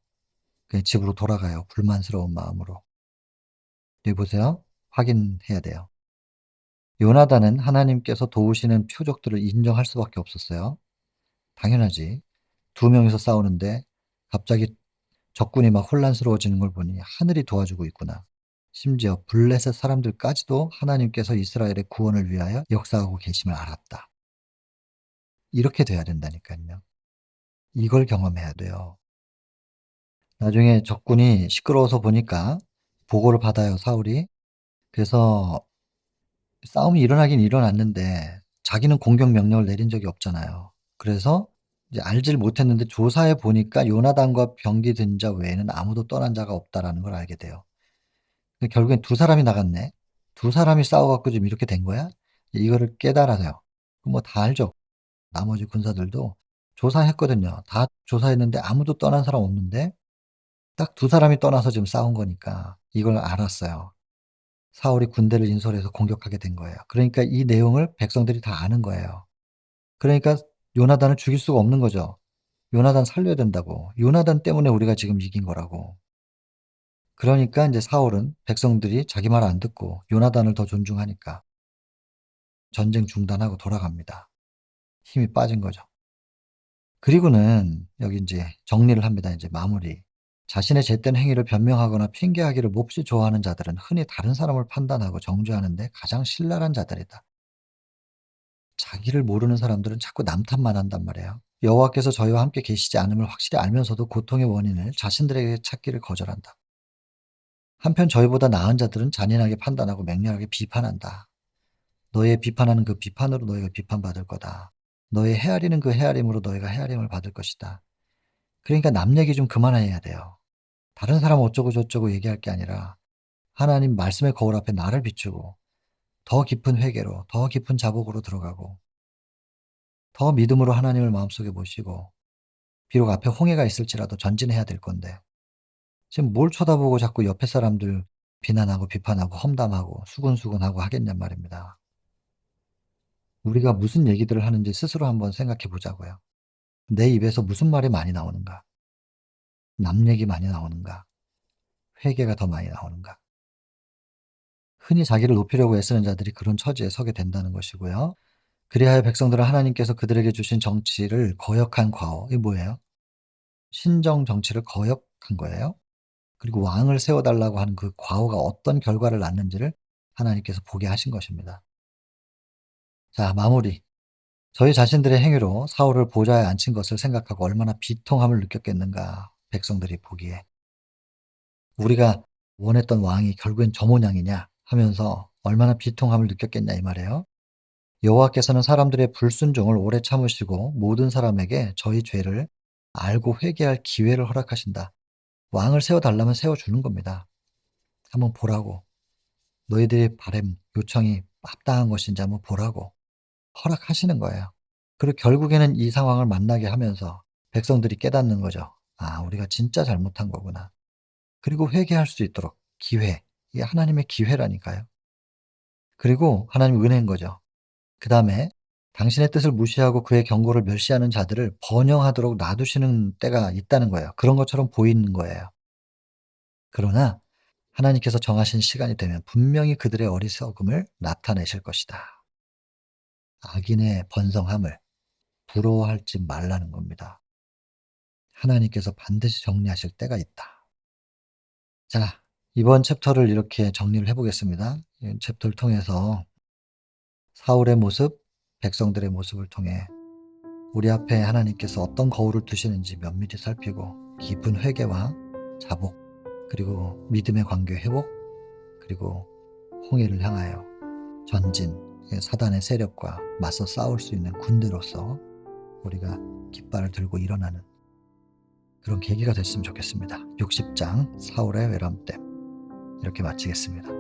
그냥 집으로 돌아가요. 불만스러운 마음으로. 여기 보세요. 확인해야 돼요. 요나단은 하나님께서 도우시는 표적들을 인정할 수밖에 없었어요. 당연하지. 두 명이서 싸우는데 갑자기 적군이 막 혼란스러워지는 걸 보니 하늘이 도와주고 있구나. 심지어 블레셋 사람들까지도 하나님께서 이스라엘의 구원을 위하여 역사하고 계심을 알았다. 이렇게 돼야 된다니까요. 이걸 경험해야 돼요. 나중에 적군이 시끄러워서 보니까 보고를 받아요, 사울이. 그래서 싸움이 일어나긴 일어났는데 자기는 공격 명령을 내린 적이 없잖아요. 그래서 이제 알지를 못했는데 조사해 보니까 요나단과 병기 든 자 외에는 아무도 떠난 자가 없다라는 걸 알게 돼요. 결국엔 두 사람이 나갔네. 두 사람이 싸워 갖고 지금 이렇게 된 거야? 이거를 깨달아서요. 뭐 다 알죠. 나머지 군사들도 조사했거든요. 다 조사했는데 아무도 떠난 사람 없는데 딱 두 사람이 떠나서 지금 싸운 거니까 이걸 알았어요. 사울이 군대를 인솔해서 공격하게 된 거예요. 그러니까 이 내용을 백성들이 다 아는 거예요. 그러니까 요나단을 죽일 수가 없는 거죠. 요나단 살려야 된다고. 요나단 때문에 우리가 지금 이긴 거라고. 그러니까 인제 사울은 백성들이 자기 말 안 듣고 요나단을 더 존중하니까 전쟁 중단하고 돌아갑니다. 힘이 빠진 거죠. 그리고는 여기 인제 정리를 합니다. 인제 마무리. 자신의 젬된 행위를 변명하거나 핑계하기를 몹시 좋아하는 자들은 흔히 다른 사람을 판단하고 정죄하는 데 가장 신랄한 자들이다. 자기를 모르는 사람들은 자꾸 남 탓만 한단 말이에요. 여호와께서 저희와 함께 계시지 않음을 확실히 알면서도 고통의 원인을 자신들에게 찾기를 거절한다. 한편 저희보다 나은 자들은 잔인하게 판단하고 맹렬하게 비판한다. 너의 비판하는 그 비판으로 너희가 비판받을 거다. 너의 헤아리는 그 헤아림으로 너희가 헤아림을 받을 것이다. 그러니까 남 얘기 좀 그만해야 돼요. 다른 사람 어쩌고 저쩌고 얘기할 게 아니라 하나님 말씀의 거울 앞에 나를 비추고 더 깊은 회개로, 더 깊은 자복으로 들어가고 더 믿음으로 하나님을 마음속에 모시고, 비록 앞에 홍해가 있을지라도 전진해야 될 건데 지금 뭘 쳐다보고 자꾸 옆에 사람들 비난하고 비판하고 험담하고 수군수군하고 하겠냔 말입니다. 우리가 무슨 얘기들을 하는지 스스로 한번 생각해 보자고요. 내 입에서 무슨 말이 많이 나오는가? 남 얘기 많이 나오는가? 회개가 더 많이 나오는가? 흔히 자기를 높이려고 애쓰는 자들이 그런 처지에 서게 된다는 것이고요. 그리하여 백성들은 하나님께서 그들에게 주신 정치를 거역한 과오. 이게 뭐예요? 신정 정치를 거역한 거예요. 그리고 왕을 세워달라고 하는 그 과오가 어떤 결과를 낳는지를 하나님께서 보게 하신 것입니다. 자, 마무리. 저희 자신들의 행위로 사울을 보좌에 앉힌 것을 생각하고 얼마나 비통함을 느꼈겠는가, 백성들이 보기에. 우리가 원했던 왕이 결국엔 저 모양이냐 하면서 얼마나 비통함을 느꼈겠냐 이 말이에요. 여호와께서는 사람들의 불순종을 오래 참으시고 모든 사람에게 저희 죄를 알고 회개할 기회를 허락하신다. 왕을 세워달라면 세워주는 겁니다. 한번 보라고. 너희들의 바람, 요청이 합당한 것인지 한번 보라고 허락하시는 거예요. 그리고 결국에는 이 상황을 만나게 하면서 백성들이 깨닫는 거죠. '아, 우리가 진짜 잘못한 거구나.' 그리고 회개할 수 있도록 기회, 이게 하나님의 기회라니까요. 그리고 하나님 은혜인 거죠. 그다음에 당신의 뜻을 무시하고 그의 경고를 멸시하는 자들을 번영하도록 놔두시는 때가 있다는 거예요. 그런 것처럼 보이는 거예요. 그러나 하나님께서 정하신 시간이 되면 분명히 그들의 어리석음을 나타내실 것이다. 악인의 번성함을 부러워하지 말라는 겁니다. 하나님께서 반드시 정리하실 때가 있다. 자, 이번 챕터를 이렇게 정리를 해 보겠습니다. 이 챕터를 통해서 사울의 모습, 백성들의 모습을 통해 우리 앞에 하나님께서 어떤 거울을 두시는지 면밀히 살피고 깊은 회개와 자복, 그리고 믿음의 관계 회복, 그리고 홍해를 향하여 전진, 사단의 세력과 맞서 싸울 수 있는 군대로서 우리가 깃발을 들고 일어나는 그런 계기가 됐으면 좋겠습니다. 60장 사울의 외람됨, 이렇게 마치겠습니다.